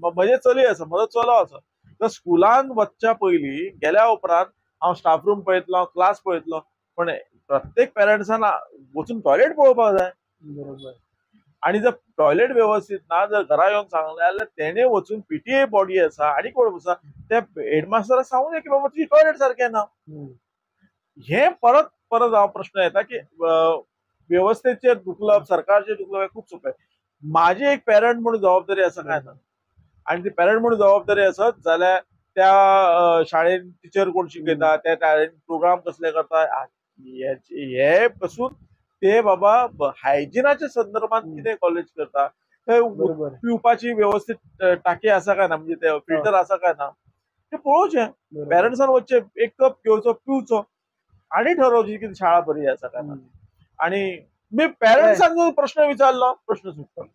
म्हणजे चली असं मदत चलो असं तर स्कुलान वचच्या पयलीं गेल्या उपरांत हांव स्टाफ रूम पळयतलो क्लास पळयतलो पण प्रत्येक पेरंट्सान वचून टॉयलेट पळोवपाक जाय. बरोबर. आणि जर टॉयलेट व्यवस्थित ना जर घरा येऊन सांगले जाल्यार तेणे वचून पीटीए बॉडी आसा आणि कोण आसा त्या हेडमास्टराक सांगूं जाय की बाबा तुझी टॉयलेट सारकें ना. हे परत परत हांव प्रश्न येता की व्यवस्थेचेर दुखलप सरकारचेर दुखलप हे खूप सोपें. माझी एक पेरंट म्हणून जबाबदारी आसा काय ना आणि ती पेरंट म्हणून जबाबदारी आसत जाल्यार त्या शाळेन टिचर कोण शिकयता त्या शाळेन प्रोग्राम कसले करता हे पासून ते बाबा हायजिनाच्या संदर्भात कितें कॉलेज करता थंय बरोबर. पिवपाची व्यवस्थित टाकी आसा काय ना म्हणजे ते फिल्टर आसा काय ना ते पळोवचें. बरोबर. पेरंट्सान वचचे एक कप घेवचो पिवचो आणि ठरवची की शाळा बरी आसा काय ना. आणि मी पेरंट्सांक प्रश्न विचारलो प्रश्न सुटतो.